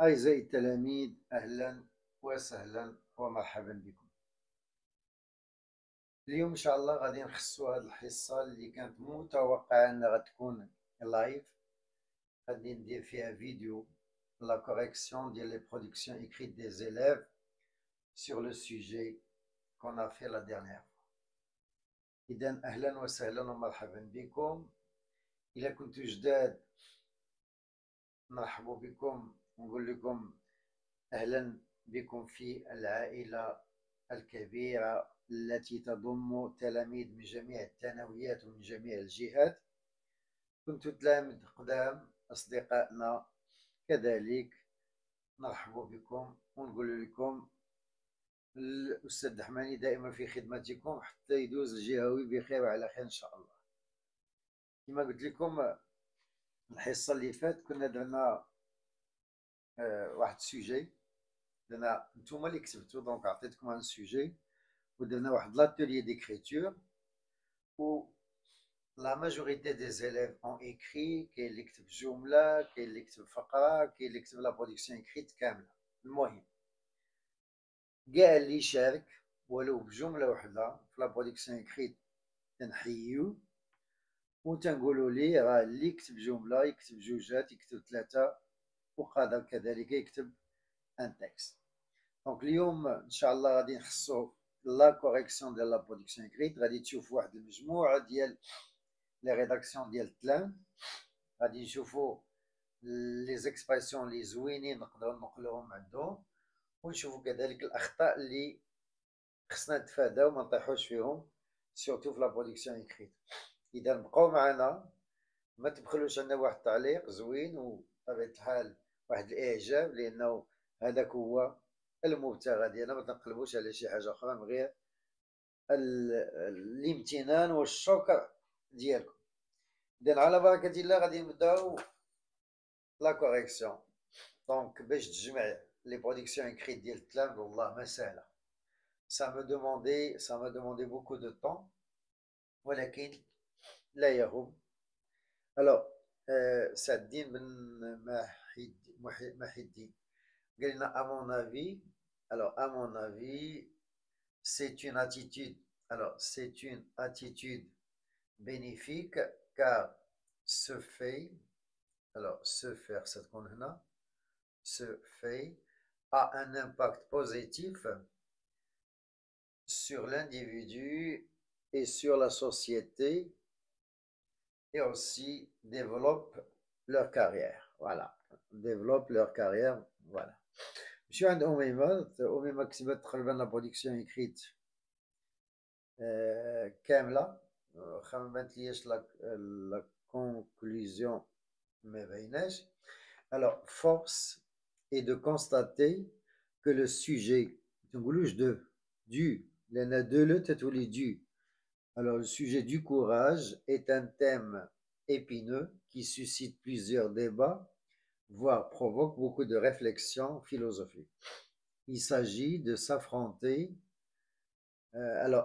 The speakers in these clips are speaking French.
أعزائي التلاميذ، أهلا وسهلا ومرحبا بكم. اليوم إن شاء الله غادي نخصو هاد الحصة اللي كانت متوقعة أنها غتكون لايف. غادي ندير فيها فيديو لا كوريكسيون ديال لي برودكسيون écrites des élèves sur le sujet qu'on a fait la dernière fois. إذا أهلا وسهلا ومرحبا بكم. إذا كنتم جداد مرحبا بكم، ونقول لكم أهلا بكم في العائلة الكبيرة التي تضم تلاميذ من جميع الثانويات ومن جميع الجهات. كنتم تلاميذ قدام أصدقائنا كذلك، مرحبا بكم، ونقول لكم الأستاذ دحماني دائما في خدمتكم حتى يدوز الجهوي بخير وعلى خير إن شاء الله. كما قلت لكم الحصة اللي فات كنا درنا واحد السوجي، درنا نتوما اللي كتبتو، دونك عطيتكم ان سوجي ودرنا واحد l'atelier d'écriture où la majorité des élèves ont écrit. كاين اللي كتب جملة، كاين اللي كتب فقرة، كاين اللي كتب لا برودكسيون écrite كاملة. المهم كاع اللي شارك ولو بجملة وحدة في لا برودكسيون écrite تنحيو وتنقولوا ليه راه اللي يكتب جملة يكتب جوجات يكتب ثلاثة وقادر كذلك يكتب ان تكست. دونك اليوم ان شاء الله غادي نخصو لا كوريكسيون ديال لا برودكسيون écrite. غادي تشوفوا واحد المجموعة ديال لي ريداكسيون ديال التلام، غادي نشوفوا لي زيكسبرسيون اللي زوينين نقدروا نقلوهم عندهم، ونشوفوا كذلك الاخطاء اللي خصنا نتفاداو وما نطيحوش فيهم سورتو في لا برودكسيون écrite. اذا بقاو معنا، ما تبخلوش عندنا واحد التعليق زوين وبطبيعه الحال واحد الاعجاب، لانه هذاك هو المبتغى ديالنا. ما تنقلبوش على شي حاجه اخرى من غير الامتنان والشكر ديالكم. اذا على بركه الله غادي نبداو لا كوريكسيون. دونك باش تجمع لي برودكسيون écrites ديال التلام والله ما سهله. ça me demandait beaucoup de temps، ولكن لا يهم. alors سعد الدين بن محي الدين قال لنا à mon avis. alors à mon avis c'est une attitude, c'est une attitude bénéfique car ce fait, ce faire ستكون هنا ce fait a un impact positif sur l'individu et sur la société et aussi développe leur carrière. Voilà, développe leur carrière. Voilà. Je عند أميمة كتبت تقريبا لا برودكسيون écrite كاملة. ما بانتلياش لا conclusion ما بيناش. Alors, force est de constater que le sujet, alors le sujet du courage est un thème épineux qui suscite plusieurs débats, voire provoque beaucoup de réflexions philosophiques. Il s'agit de s'affronter,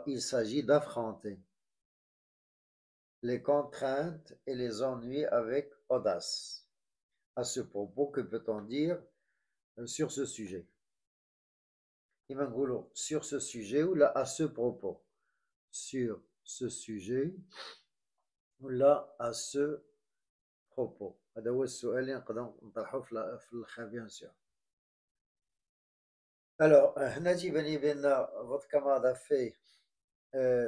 il s'agit d'affronter les contraintes et les ennuis avec audace. À ce propos, que peut-on dire sur ce sujet? Sur ce sujet ou là à ce propos? Sur ce sujet ou là à ce propos. هذا هو السؤال اللي نقدر نطرحه في الخا بيان سور. alors هنا تيبان لي بان votre camarade a fait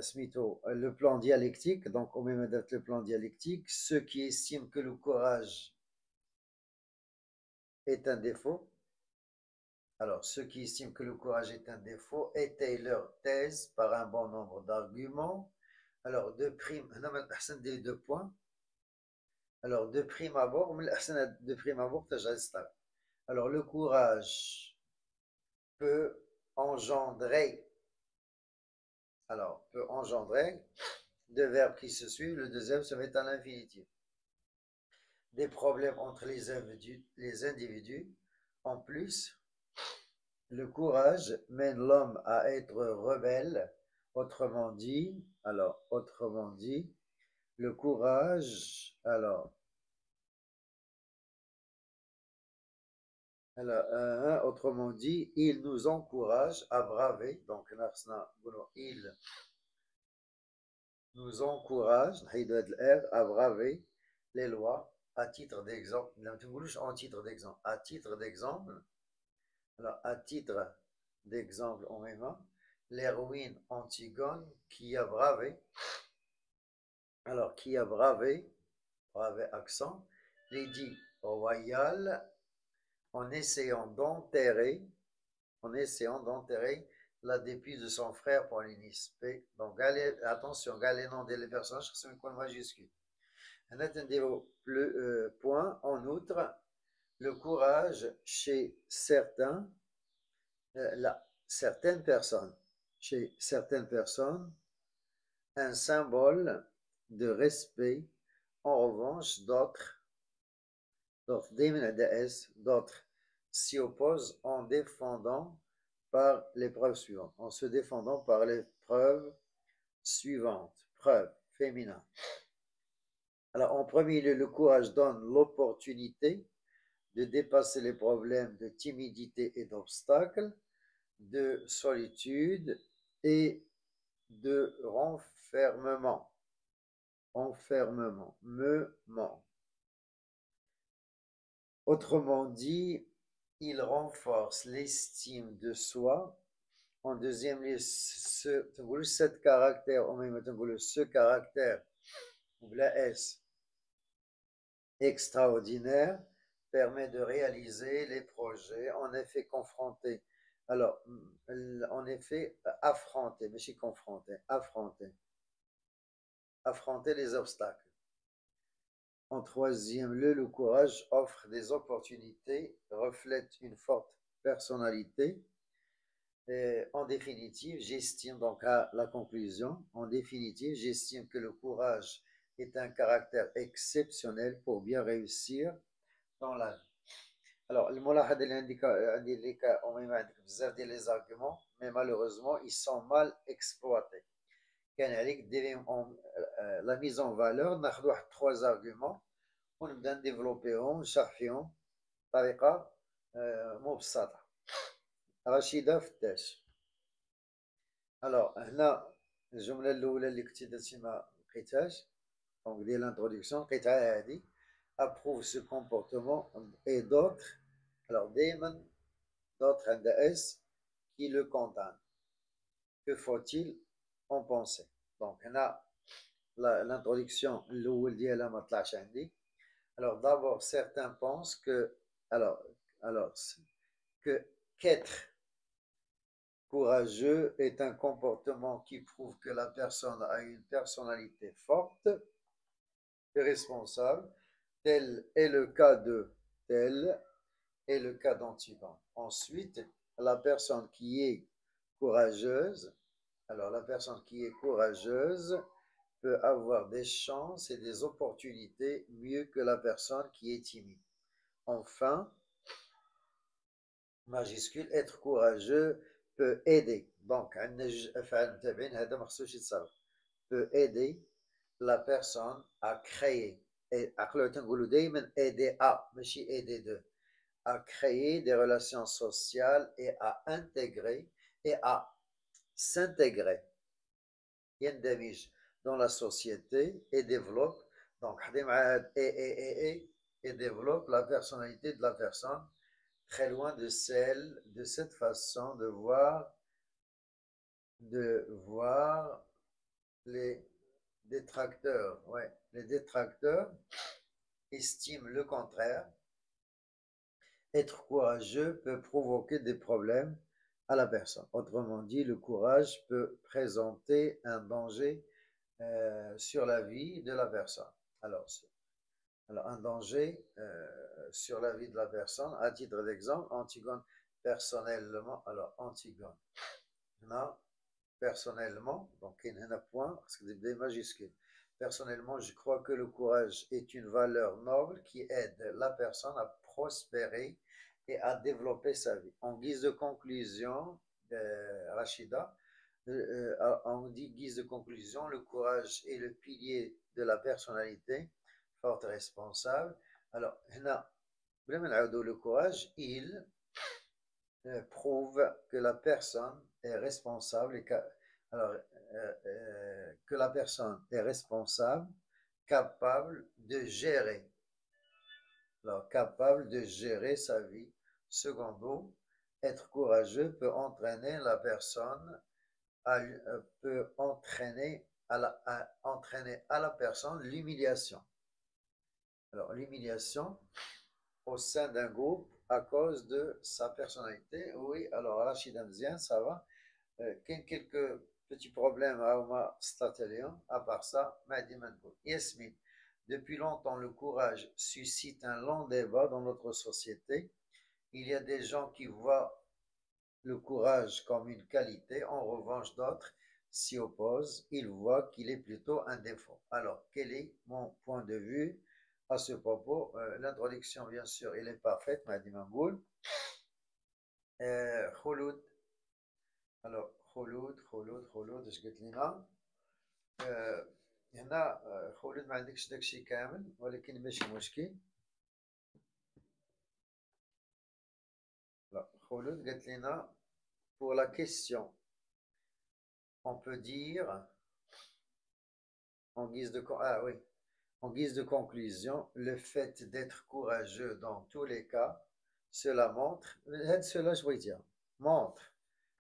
سميتو le plan dialectique. donc au même date le plan dialectique. Ceux qui estiment que le courage est un défaut, alors ceux qui estiment que le courage est un défaut étayent leur thèse par un bon nombre d'arguments. alors de prime هنا من الأحسن دير 2 points. alors de prime abord من الأحسن de prime abord تجعل ستار. alors le courage peut engendrer, deux verbes qui se suivent. Le deuxième se met à l'infinitif. Des problèmes entre les individus. En plus, le courage mène l'homme à être rebelle. Autrement dit, le courage, Alors, autrement dit, il nous encourage à braver. Donc, il nous encourage à braver les lois à titre d'exemple. En titre d'exemple. À titre d'exemple, alors à titre d'exemple, on met l'héroïne Antigone qui a bravé, alors qui a bravé accent, l'édit royal en essayant d'enterrer la dépouille de son frère Polynice. Donc, attention, galénon des personnages qui sont une majuscule. Le point, en outre, le courage chez certaines personnes, un symbole de respect. En revanche, d'autres s'y opposent en se défendant par les preuves suivantes. Preuve féminin. Alors, en premier lieu, le courage donne l'opportunité de dépasser les problèmes de timidité et d'obstacles, de solitude et de renfermement. Autrement dit, il renforce l'estime de soi. En deuxième lieu, ce caractère, la S, extraordinaire, permet de réaliser les projets, en effet confrontés. Alors, en effet, affronter, mais je suis confronté, affronter les obstacles. En troisième lieu, le courage offre des opportunités, reflète une forte personnalité. Et en définitive, j'estime, donc à la conclusion, en définitive, j'estime que le courage est un caractère exceptionnel pour bien réussir dans la vie. Alors, الملاحظة اللي عندي لك عندك بزاف ديال les arguments, mais malheureusement, ils sont mal exploités. كان عليك ديريهم la mise en valeur. ناخذ واحد 3 arguments ونبدا نديفلوبيهم نشرحيهم بطريقة مبسطة. رشيدة فتاش. alors هنا الجملة الأولى اللي كنتي درتي ما لقيتهاش، دونك ديال l'introduction لقيتها هذه. approuve ce comportement et d'autres, alors دائما d'autres عند S qui le condamnent. Que faut-il en penser? Donc هنا l'introduction الأول ديالها ما طلعش عندي. Alors d'abord certains pensent que qu'être courageux est un comportement qui prouve que la personne a une personnalité forte et responsable. Tel est le cas d'Antigone. Ensuite, la personne qui est courageuse, peut avoir des chances et des opportunités mieux que la personne qui est timide. Enfin, majuscule, être courageux peut aider. Donc, peut aider la personne à créer. Et aider à créer des relations sociales et à intégrer et à s'intégrer dans la société et développe donc et développe la personnalité de la personne, très loin de cette façon de voir les détracteurs. Les détracteurs estiment le contraire. Être courageux peut provoquer des problèmes à la personne. Autrement dit, le courage peut présenter un danger sur la vie de la personne. Alors un danger sur la vie de la personne. À titre d'exemple, Antigone, personnellement, personnellement, donc il y a un point, parce que c'est des majuscules. Personnellement, je crois que le courage est une valeur noble qui aide la personne à prospérer et à développer sa vie. En guise de conclusion, Rachida, en guise de conclusion, le courage est le pilier de la personnalité forte et responsable. Alors, Le courage, il prouve que la personne est responsable alors, que la personne est responsable, capable de gérer, alors capable de gérer sa vie. Secondo, être courageux peut entraîner la personne peut entraîner à la personne l'humiliation. Alors l'humiliation au sein d'un groupe à cause de sa personnalité. Oui, alors Rachid Amzian, ça va. Quelques petits problèmes à Omar Statelion, à part ça, Mahdi Manboul. Yasmine, depuis longtemps, le courage suscite un long débat dans notre société. Il y a des gens qui voient le courage comme une qualité, en revanche, d'autres s'y opposent. Ils voient qu'il est plutôt un défaut. Alors, quel est mon point de vue à ce propos? L'introduction, bien sûr, elle est parfaite, Mahdi Manboul. Khouloud, alors خلود اش قلت لنا هنا خلود ما عندكش داكشي كامل ولكن ماشي مشكل. خلود قالت لنا pour la question on peut dire en guise de oui, en guise de conclusion, le fait d'être courageux dans tous les cas, cela montre, cela je veux dire, montre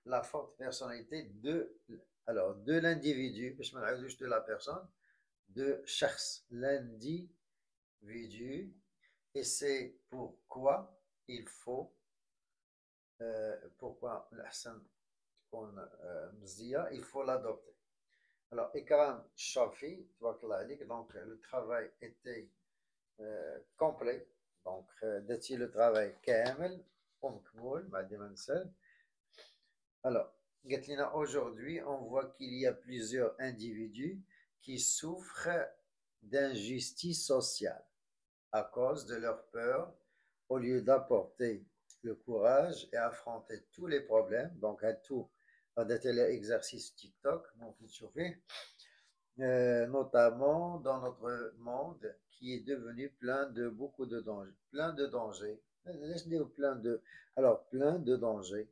la forte personnalité de l'individu, de la personne, de shakhs, l'individu, et c'est pourquoi il faut, pourquoi il faut l'adopter. Alors, Ikram Shafi, donc le travail était complet, donc d'être le travail kamel, alors, Gatlina, aujourd'hui, on voit qu'il y a plusieurs individus qui souffrent d'injustice sociale à cause de leur peur, au lieu d'apporter le courage et affronter tous les problèmes, donc à tout, à des exercices TikTok, notamment dans notre monde qui est devenu plein de beaucoup de dangers, plein de dangers, plein de dangers.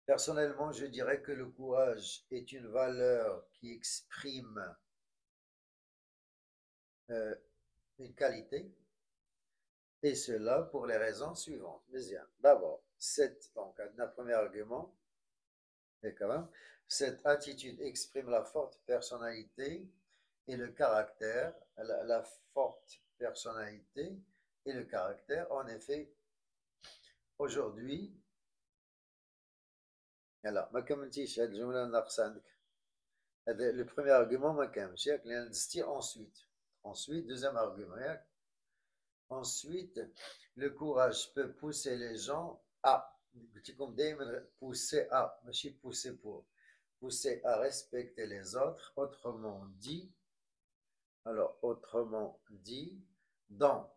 Personnellement, je dirais que le courage est une valeur qui exprime une qualité, et cela pour les raisons suivantes. D'abord, donc un premier argument, et quand même, cette attitude exprime la forte personnalité et le caractère, la forte personnalité et le caractère. En effet, aujourd'hui, alors, ما كملتيش هاد الجملة ناقصة عندك. Le premier argument, ما كاملش ياك لأن دزتي ensuite, deuxième argument, ياك. Ensuite, le courage peut pousser les gens à, comme pousser à, ماشي pousser à respecter les autres. Autrement dit, dans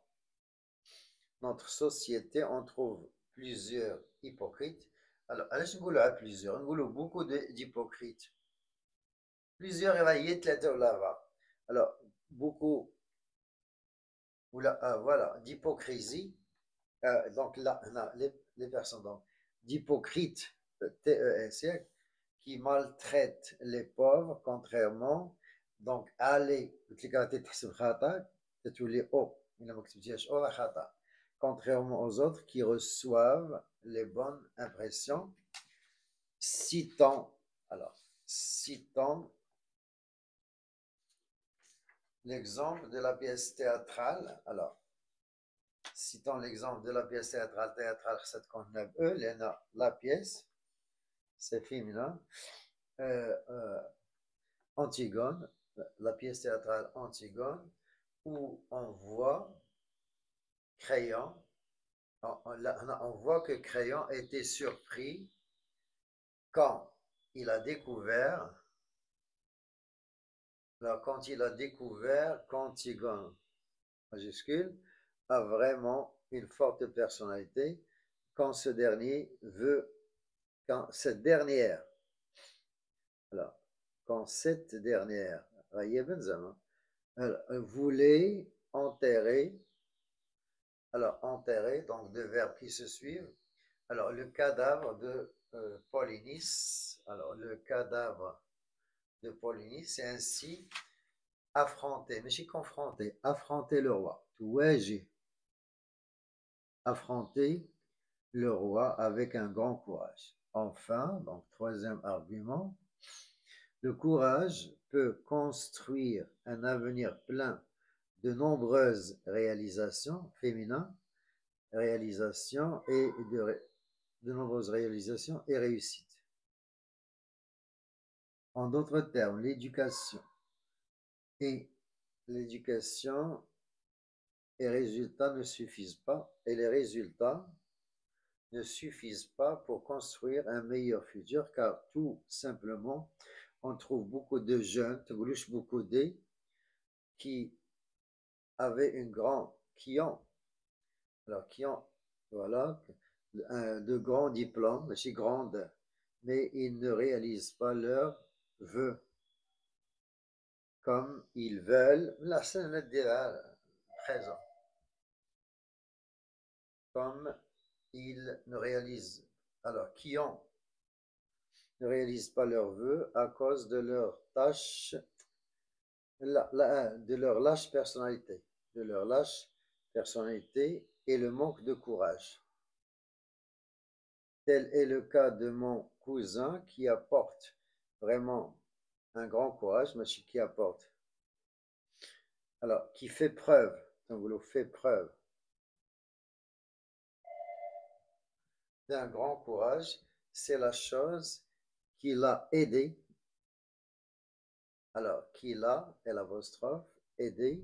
notre société, on trouve plusieurs hypocrites. Alors, علاش نقولوا على plusieurs؟ نقولوا beaucoup d'hypocrites. Plusieurs évaillés, alors, beaucoup, voilà, d'hypocrisie. Donc là, les personnes d'hypocrites, TES, qui maltraitent les pauvres, contrairement donc contrairement aux autres qui reçoivent les bonnes impressions. Citant l'exemple de la pièce théâtrale. Alors, citant l'exemple de la pièce théâtrale, la pièce, c'est féminin, Antigone, la pièce théâtrale Antigone, où on voit Créon, on voit que Créon était surpris quand il a découvert qu'Antigone, majuscule, a vraiment une forte personnalité quand cette dernière voulait enterrer Alors, enterrer, donc deux verbes qui se suivent. Alors, le cadavre de Polynice. Alors, le cadavre de Polynice, c'est ainsi affronter, mais j'ai confronté, affronter le roi. Touaji, affronter le roi avec un grand courage. Enfin, donc troisième argument, le courage peut construire un avenir plein de nombreuses réalisations féminines, réalisations et de nombreuses réalisations et réussites. En d'autres termes, l'éducation et résultats ne suffisent pas, et les résultats ne suffisent pas pour construire un meilleur futur, car tout simplement, on trouve beaucoup de jeunes, beaucoup de qui avaient qui ont, voilà, de grands diplômes, si grandes, mais ils ne réalisent pas leurs vœux comme ils veulent. La scène dira présent, comme ils ne réalisent, alors ne réalisent pas leurs vœux à cause de leur tâche, de leur lâche personnalité, et le manque de courage. Tel est le cas de mon cousin qui apporte vraiment un grand courage, mais qui apporte, alors qui fait preuve, d'un grand courage, c'est la chose qui l'a aidé, alors qui l'a, et l'apostrophe, aidé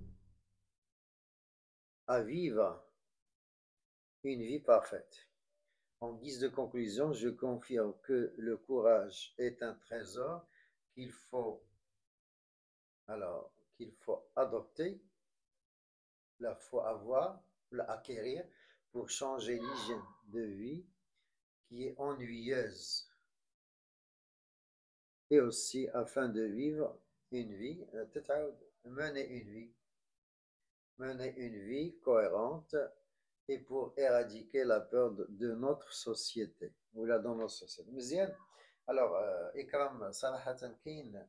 à vivre une vie parfaite. En guise de conclusion, je confirme que le courage est un trésor qu'il faut, qu'il faut adopter, il faut avoir, l'acquérir pour changer l'hygiène de vie qui est ennuyeuse et aussi afin de vivre une vie, mener une vie cohérente et pour éradiquer la peur de notre société, ou là dans notre société. مزيان. Alors, Ikram, صراحة كاين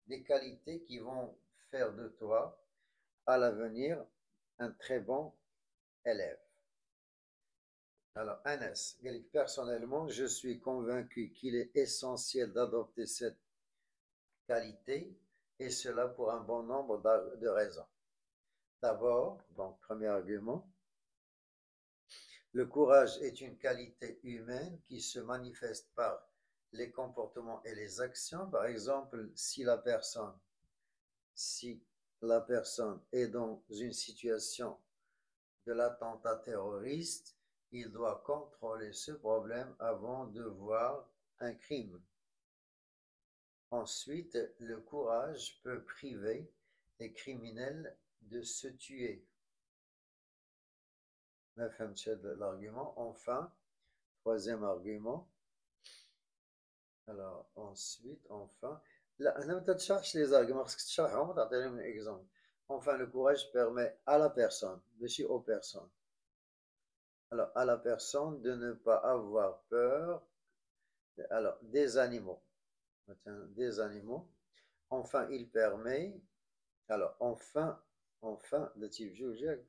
des qualités qui vont faire de toi, à l'avenir, un très bon élève. Alors, Anas, personnellement, je suis convaincu qu'il est essentiel d'adopter cette qualité, et cela pour un bon nombre de raisons. D'abord, donc, premier argument, le courage est une qualité humaine qui se manifeste par les comportements et les actions. Par exemple, si la personne est dans une situation de l'attentat terroriste, il doit contrôler ce problème avant de voir un crime. Ensuite, le courage peut priver les criminels de se tuer. L'argument. Enfin, troisième argument. Alors, ensuite, enfin, là, tu cherches les arguments, parce que tu cherches vraiment dans un exemple. Enfin, le courage permet à la personne, mais aux personnes. Alors, à la personne de ne pas avoir peur, alors, des animaux. Des animaux. Enfin, il permet, alors, enfin, de type Joujek.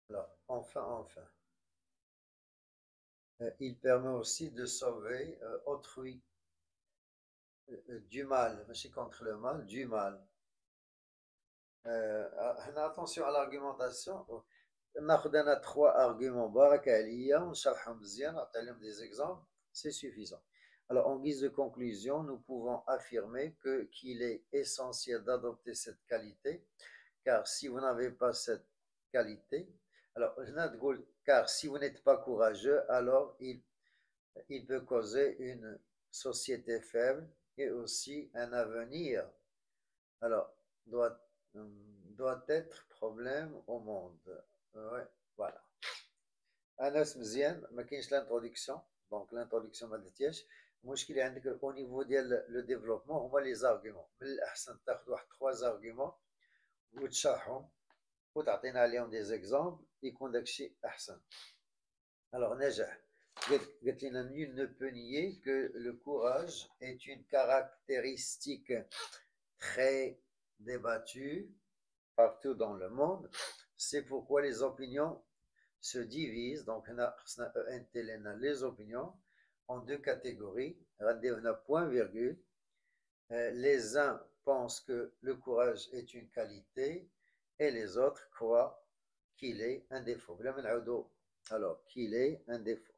Alors, enfin. Il permet aussi de sauver autrui du mal, mais c'est contre le mal, du mal. Attention à l'argumentation. ناخذ انا 3 arguments برك عليا ونشرحهم مزيان نعطيهم des exemples, c'est suffisant. Alors en guise de conclusion, nous pouvons affirmer qu'il est essentiel d'adopter cette qualité, car si vous n'avez pas cette qualité, car si vous n'êtes pas courageux, alors il peut causer une société faible et aussi un avenir, alors doit être problème au monde. Ouais, voilà. Anas مزيان ما كاينش l'introduction, donc l'introduction ما درتيهاش. المشكل اللي عندك au niveau ديال لو ديفلوبمون هما لي زارغيومون. من الاحسن تاخذ واحد 3 زارغيومون وتشرحهم وتعطينا عليهم des exemples يكون داكشي أحسن. Alors نجح قالت لنا nul ne peut nier que le courage est une caractéristique très débattue partout dans le monde. C'est pourquoi les opinions se divisent. Donc, les opinions en deux catégories. Point virgule. Les uns pensent que le courage est une qualité et les autres croient qu'il est un défaut. Alors, qu'il est un défaut.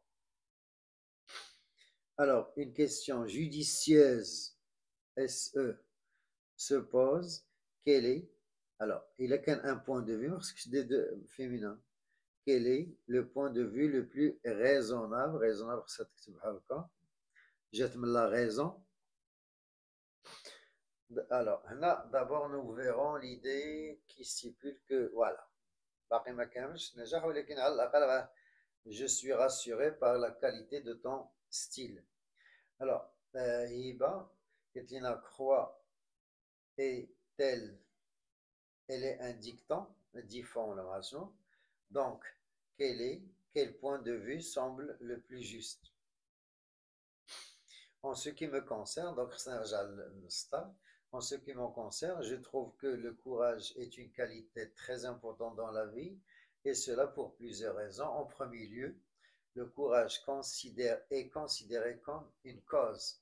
Alors, une question judicieuse, SE, se pose. Quel est, alors, il a qu'un point de vue, parce que c'est des deux féminins. Quel est le point de vue le plus raisonnable? Raisonnable, ça jette la raison. Alors, là, d'abord, nous verrons l'idée qui stipule que, voilà, je suis rassuré par la qualité de ton style. Alors, Hiba, Ketlina croit est telle, elle est un dicton, diffamation. Donc, quel point de vue semble le plus juste? En ce qui me concerne, donc en ce qui me concerne, je trouve que le courage est une qualité très importante dans la vie, et cela pour plusieurs raisons. En premier lieu, le courage est considéré comme une cause,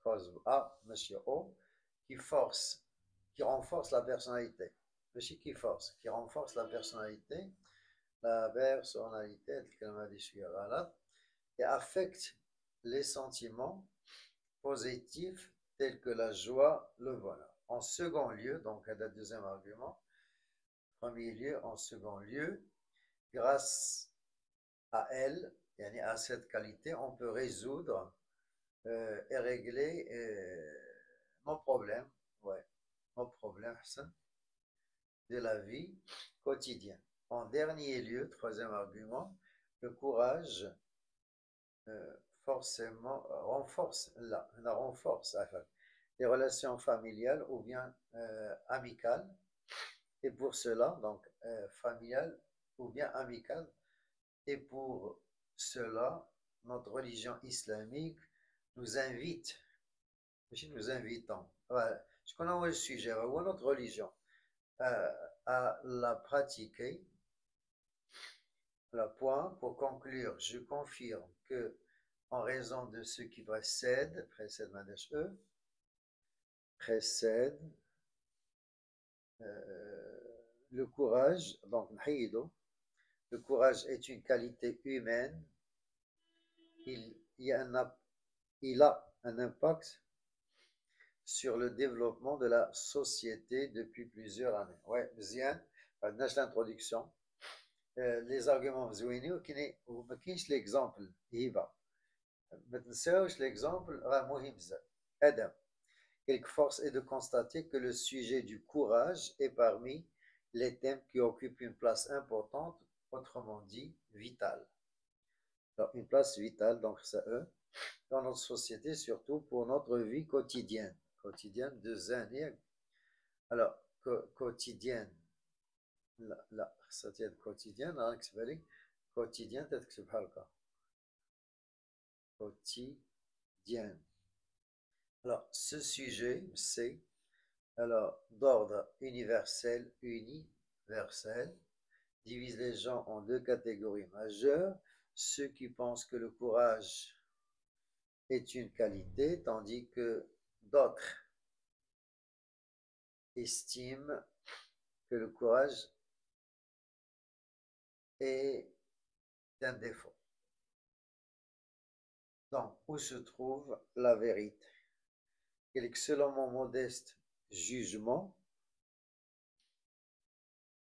cause A, monsieur O, qui renforce la personnalité. Monsieur qui renforce la personnalité, et affecte les sentiments positifs tels que la joie, le bonheur. En second lieu, donc à le deuxième argument, premier lieu, en second lieu, grâce à elle, et à cette qualité, on peut résoudre et régler nos problèmes, de la vie quotidienne. En dernier lieu, troisième argument, le courage renforce les relations familiales ou bien amicales. Et pour cela, donc familiales ou bien amicales, et pour cela, notre religion islamique nous invite, nous invitons, je connais le sujet, notre religion, à la pratiquer. Le point, pour conclure, je confirme que, en raison de ce qui précède le courage, donc le courage est une qualité humaine. Il a un impact sur le développement de la société depuis plusieurs années. Ouais, bien, l'introduction. Les arguments زوينين وما كاينش l'exemple هبه ما تنساوش l'exemple راه مهم بزاف ادم. Quelque force est de constater que le sujet du courage est parmi les thèmes qui occupent une place importante, autrement dit vitale. Alors, une place vitale, donc ça dans notre société, surtout pour notre vie quotidienne de زانية. Alors, quotidienne, لا خصها quotidienne نكتبها لك quotidien تتكتبها هكا quotidienne. Alors, ce sujet, c'est d'ordre universel, divise les gens en deux catégories majeures, ceux qui pensent que le courage est une qualité, tandis que d'autres estiment que le courage est un défaut. Donc, où se trouve la vérité? Et que selon mon modeste jugement,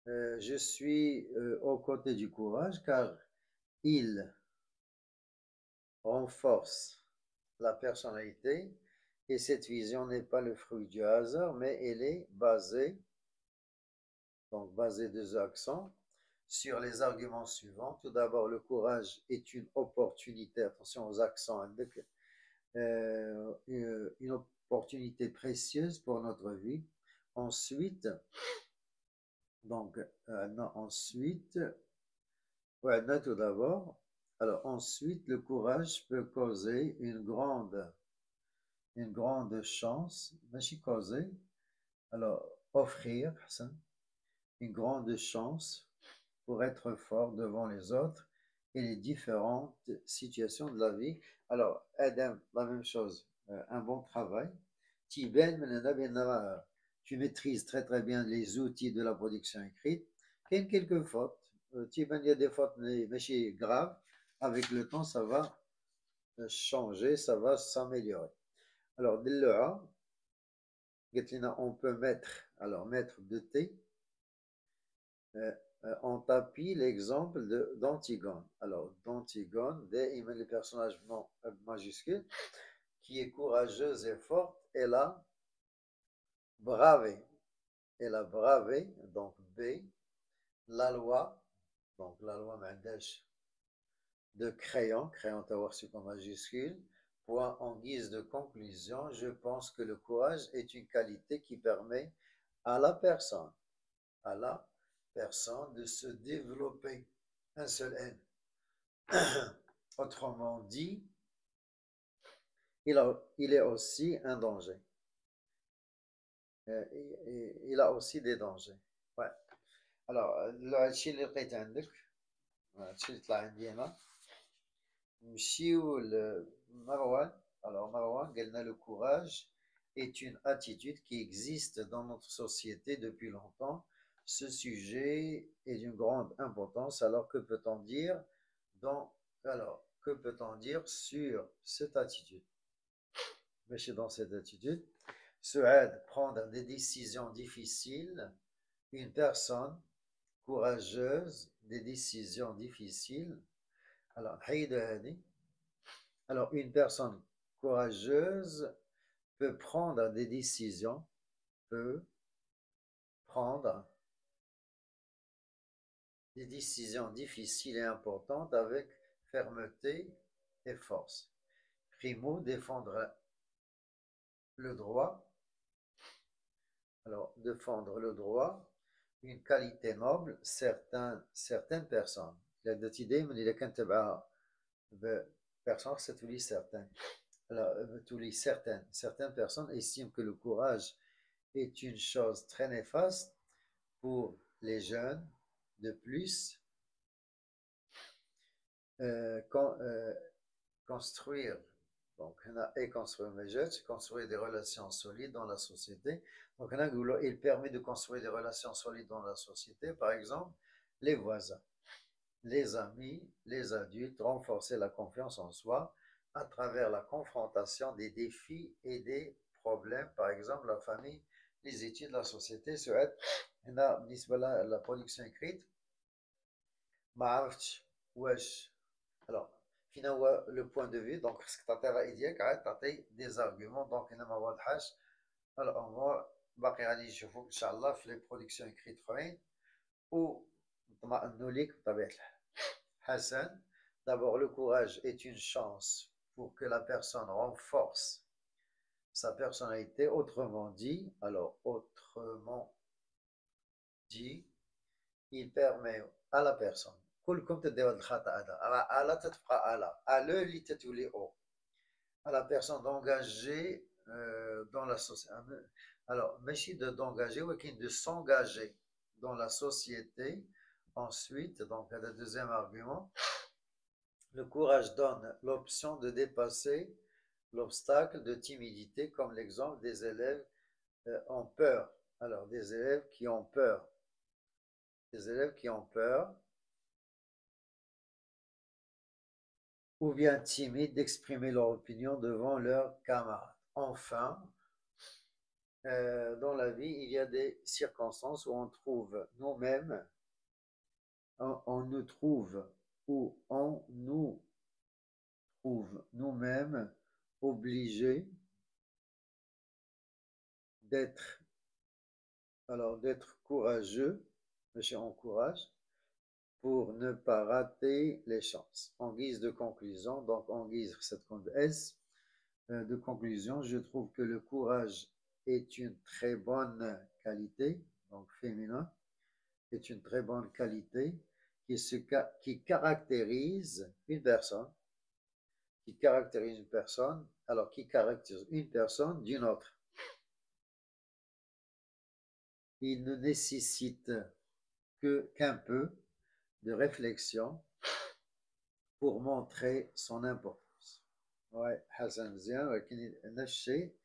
je suis aux côtés du courage car il renforce la personnalité et cette vision n'est pas le fruit du hasard, mais elle est basée deux accents sur les arguments suivants. Tout d'abord, le courage est une opportunité, attention aux accents, une opportunité précieuse pour notre vie. Ensuite, donc, non, ensuite, ouais, non, tout d'abord, alors ensuite, le courage peut causer une grande chance, ماشي causer, alors offrir, ça, une grande chance pour être fort devant les autres et les différentes situations de la vie. Alors, Adam, la même chose, un bon travail. Tu maîtrises très très bien les outils de la production écrite. Il y a quelques fautes. Il y a des fautes, mais c'est grave. Avec le temps, ça va changer, ça va s'améliorer. Alors, on peut mettre de thé. On tapit l'exemple d'Antigone. Alors, d'Antigone, les personnages majuscules, qui est courageuse et forte, elle a bravé. Elle a bravé, donc B, la loi, donc la loi Mendesh de crayon t'avoir super majuscule. Point en guise de conclusion, je pense que le courage est une qualité qui permet à la personne de se développer. Un seul N. Autrement dit, il est aussi un danger. Il a aussi des dangers. Ouais. Alors, هادشي اللي لقيت عندك، هادشي اللي طلع عندي هنا. نمشيو لمروان. Alors, Marwan, قالنا le courage est une attitude qui existe dans notre société depuis longtemps. Ce sujet est d'une grande importance. Alors, que peut-on dire que peut-on dire sur cette attitude? Mais c'est dans cette attitude, Suède prendre des décisions difficiles, une personne courageuse, des décisions difficiles. Alors, une personne courageuse peut prendre des décisions, difficiles et importantes avec fermeté et force. Primo, défendre le droit. Alors, défendre le droit, une qualité noble, certaines personnes. Il y a des idées, mais il y a qu'un personne, c'est tous les certains. Alors, tous les certaines personnes estiment que le courage est une chose très néfaste pour les jeunes. De plus, construire, donc construire des relations solides dans la société. Donc, il permet de construire des relations solides dans la société, par exemple, les voisins, les amis, les adultes, renforcer la confiance en soi à travers la confrontation des défis et des problèmes, par exemple, la famille, les études, la société, la production écrite. Alors, finalement, le point de vue, donc, ce que tu as des arguments, donc, il y a alors, on va باقي غادي نشوفوك ان شاء الله في لي برودكسيون écrites اخرين ونطمئنوا ليك بطبيعه الحال. Hassan, d'abord, le courage est une chance pour que la personne renforce sa personnalité. Autrement dit, il permet à la personne كلكم تديروا هذا الخطأ هذا راه آلة تتبقى آلة آلة اللي تتولي أو à la personne d'engager dans la société. Alors, ماشي d'engager, ولكن de s'engager dans la société. Ensuite, donc, le deuxième argument, le courage donne l'option de dépasser l'obstacle de timidité, comme l'exemple des élèves ont peur. Alors, des élèves qui ont peur. Ou bien timides d'exprimer leur opinion devant leurs camarades. Enfin, dans la vie, il y a des circonstances où on trouve nous-mêmes, on nous trouve nous-mêmes obligés d'être courageux, monsieur encourage, pour ne pas rater les chances. En guise de conclusion, donc en guise cette S, de conclusion, je trouve que le courage est une très bonne qualité, donc féminin, est une très bonne qualité qui caractérise une personne, alors qui caractérise une personne d'une autre. Il ne nécessite qu'un peu de réflexion pour montrer son importance. Ouais, حسن مزيان ولكن نفس الشيء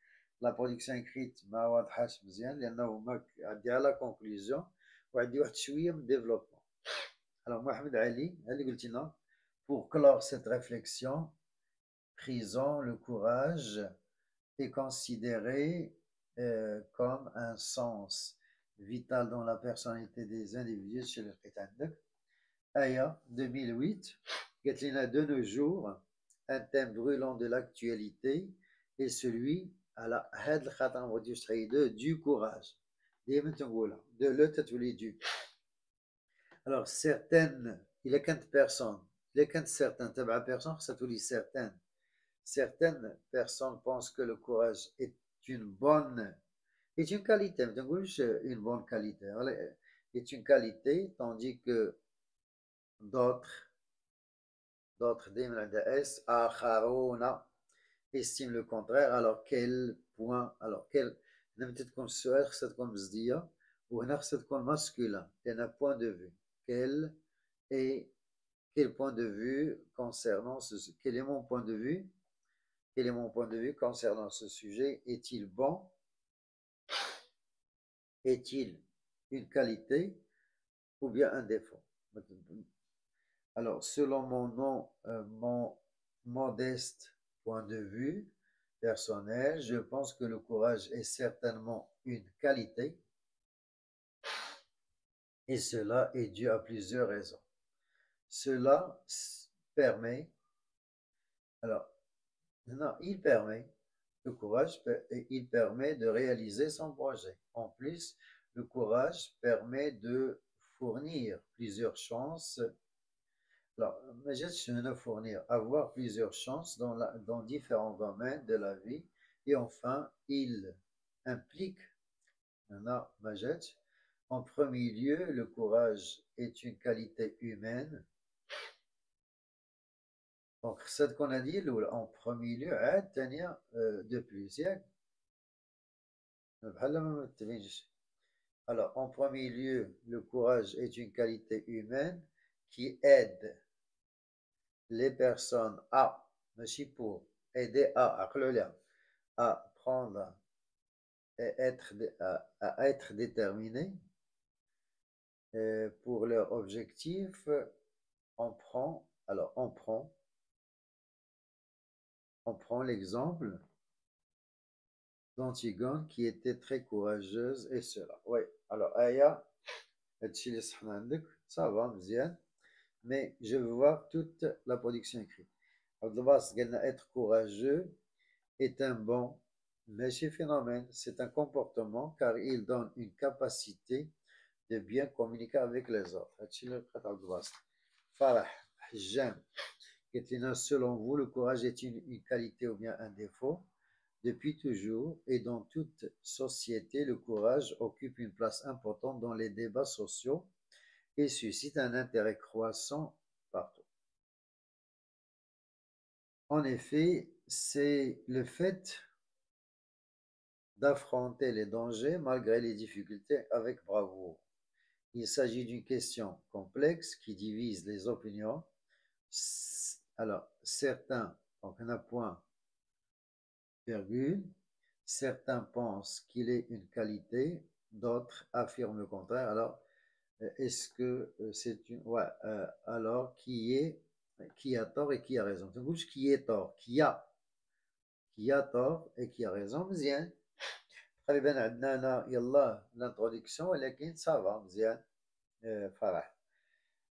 لا برودكسيون اكريت ما واضحاش مزيان لانه ما عندي على كونكلوزيون وعندي واحد شويه من ديفلوبمون. Alors Mohamed Ali, اللي قلت لنا pour clore cette réflexion, prison, le courage est considéré comme un sens vital dans la personnalité des individus chez le Britannique. Aya 2008 قالت لنا de nos jours un thème brûlant de l'actualité est celui على هذا الخطر ما غاديوش تحيدوه du courage ديما تنقولها de le تتولي du. Alors certaines إلا كانت personne إلا كانت certaines تبع personne خصها تولي certaines personnes pensent que le courage est une qualité ما تنقولش une bonne qualité est une qualité tandis que d'autres دائما عندها اس آخرون estime le contraire. Alors quel point لما تكون السؤال خصها تكون بزدية وهنا خصها تكون masculin لأن point de vue quel point de vue concernant quel est mon point de vue concernant ce sujet? Est-il bon? Est-il une qualité ou bien un défaut? Alors, selon mon modeste point de vue personnel, je pense que le courage est certainement une qualité et cela est dû à plusieurs raisons. Cela permet, le courage, il permet de réaliser son projet. En plus, le courage permet de fournir plusieurs chances. Alors, avoir plusieurs chances dans différents domaines de la vie. Et enfin, il implique, en premier lieu, le courage est une qualité humaine. Donc, c'est ce qu'on a dit, en premier lieu, de plus. Alors, en premier lieu, le courage est une qualité humaine qui aide les personnes à, mais pour aider à prendre et à être déterminés pour leur objectif. On prend l'exemple d'Antigone qui était très courageuse et cela. Oui, alors Aya, ça va, مزيان. Mais je veux voir toute la production écrite. Être courageux est un bon phénomène, c'est un comportement car il donne une capacité de bien communiquer avec les autres. Farah, j'aime. Selon vous, le courage est une qualité ou bien un défaut? Depuis toujours et dans toute société, le courage occupe une place importante dans les débats sociaux et suscite un intérêt croissant partout. En effet, c'est le fait d'affronter les dangers malgré les difficultés avec bravoure. Il s'agit d'une question complexe qui divise les opinions. Alors, certains, donc un point, virgule, certains pensent qu'il est une qualité, d'autres affirment le contraire. Alors, est-ce que c'est une... Ouais, alors, qui a tort et qui a raison? Donc, qui est tort? Qui a tort et qui a raison? مزيان. تقريبا عندنا هنا يلا الانتروديكسيون ولكن صافا مزيان. فرح.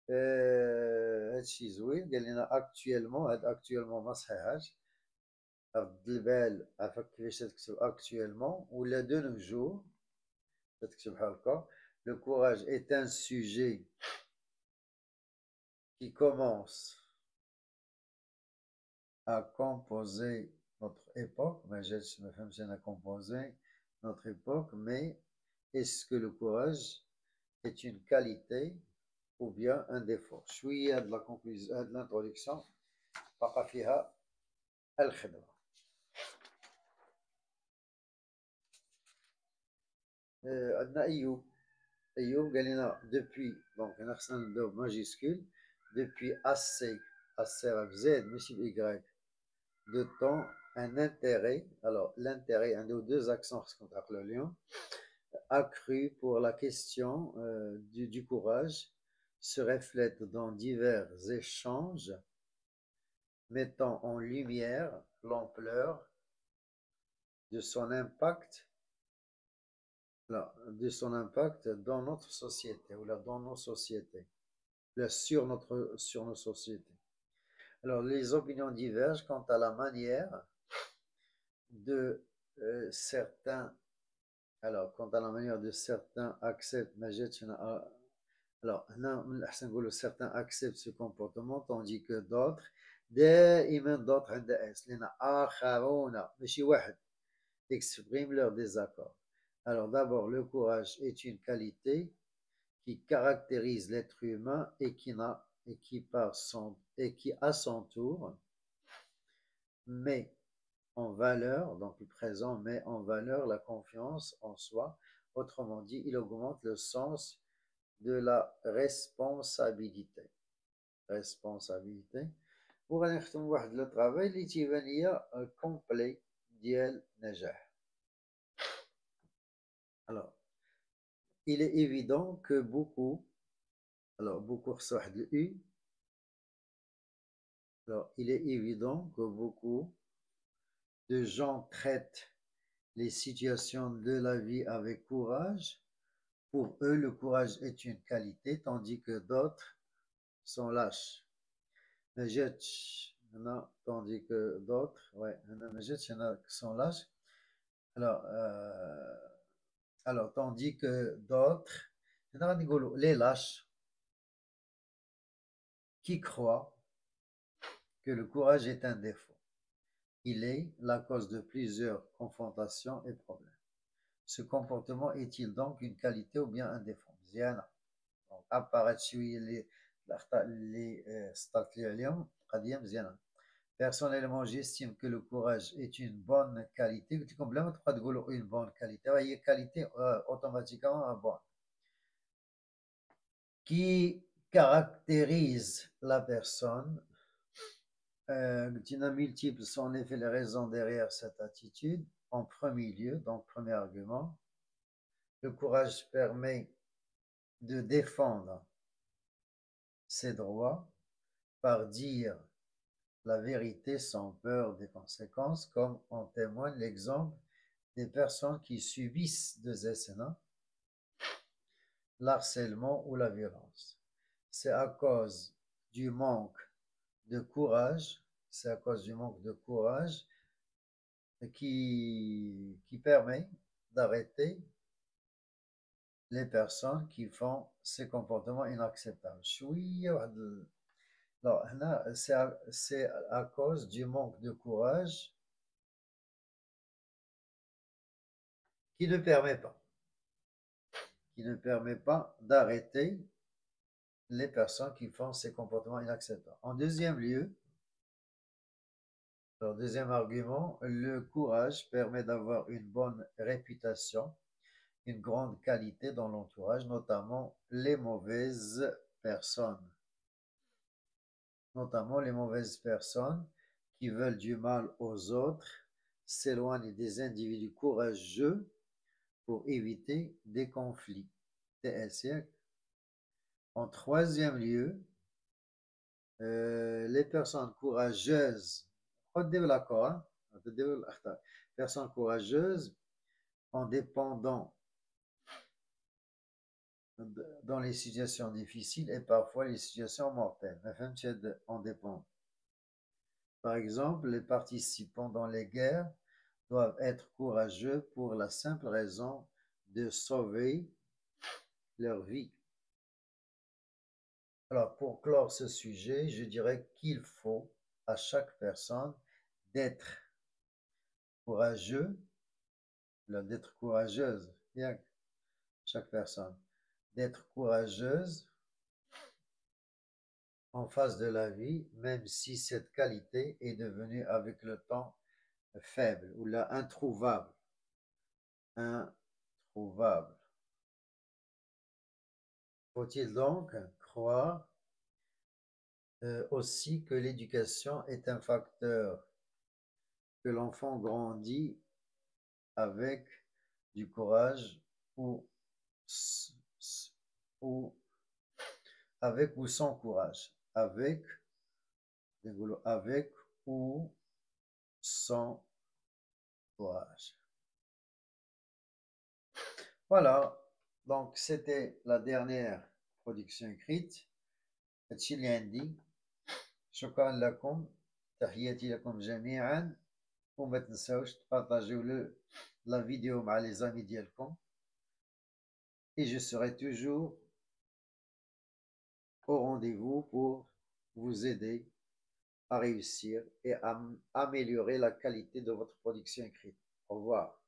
هادشي زوين قال لنا اكتويلمون هاد اكتويلمون ما صحيحاش رد البال عافاك كيفاش تكتب اكتويلمون ولا دو نو جور تكتب بحال هكا. Le courage est un sujet qui commence à composer notre époque, mais je me fais un composé, notre époque, mais est-ce que le courage est une qualité ou bien un défaut? شوية de la conclusion, de l'introduction, بقى فيها الخدمة. عندنا أيوب قال لنا depuis donc خصنا نبداو بماجيسكول depuis assez avec Z ماشي ب Y de temps un intérêt alors l'intérêt un ou deux accents خصكم تعقلوا اليوم accru pour la question du courage se reflète dans divers échanges mettant en lumière l'ampleur de son impact dans notre société ou là, dans nos sociétés, là, sur nos sociétés. Alors, les opinions divergent quant à la manière de certains, acceptent, alors, certains acceptent ce comportement, tandis que d'autres, d'autres expriment leur désaccord. Alors d'abord, le courage est une qualité qui caractérise l'être humain et qui à son tour met en valeur, donc le présent met en valeur la confiance en soi. Autrement dit, il augmente le sens de la responsabilité. وغادي نختم واحد لو طرافاي اللي تيبان ليا كومبلي ديال نجاح. Alors, il est évident que beaucoup reçoit واحد الU. Alors, il est évident que beaucoup de gens traitent les situations de la vie avec courage. Pour eux, le courage est une qualité, tandis que d'autres sont lâches. Tandis que d'autres, sont lâches. Alors, tandis que d'autres, les lâches, qui croient que le courage est un défaut. Il est la cause de plusieurs confrontations et problèmes. Ce comportement est-il donc une qualité ou bien un défaut? Donc, apparaît personnellement, j'estime que le courage est une bonne qualité. Une bonne qualité, qualité automatiquement bonne, qui caractérise la personne. Multiples sont en effet les raisons derrière cette attitude. En premier lieu, donc premier argument, le courage permet de défendre ses droits par dire la vérité sans peur des conséquences, comme en témoigne l'exemple des personnes qui subissent des incidents, l'harcèlement ou la violence. C'est à cause du manque de courage, qui permet d'arrêter les personnes qui font ces comportements inacceptables. C'est à cause du manque de courage qui ne permet pas d'arrêter les personnes qui font ces comportements inacceptables. En deuxième lieu, deuxième argument, le courage permet d'avoir une bonne réputation, une grande qualité dans l'entourage, notamment les mauvaises personnes. Qui veulent du mal aux autres s'éloignent des individus courageux pour éviter des conflits. En troisième lieu, les personnes courageuses, personnes courageuses en dépendant dans les situations difficiles et parfois les situations mortelles. En dépend. Par exemple, les participants dans les guerres doivent être courageux pour la simple raison de sauver leur vie. Alors, pour clore ce sujet, je dirais qu'il faut à chaque personne d'être courageux, d'être courageuse, bien, chaque personne, d'être courageuse en face de la vie, même si cette qualité est devenue avec le temps faible ou là introuvable. Introuvable. Faut-il donc croire aussi que l'éducation est un facteur que l'enfant grandit avec du courage ou, ou avec ou sans courage, avec ou sans courage. Voilà, donc c'était la dernière production écrite. هادشي اللي عندي. شكرا لكم، تحياتي لكم جميعا، وما تنساوش تبارطاجيو la vidéo مع les amis ديالكم. Et je serai toujours au rendez-vous pour vous aider à réussir et à améliorer la qualité de votre production écrite. Au revoir.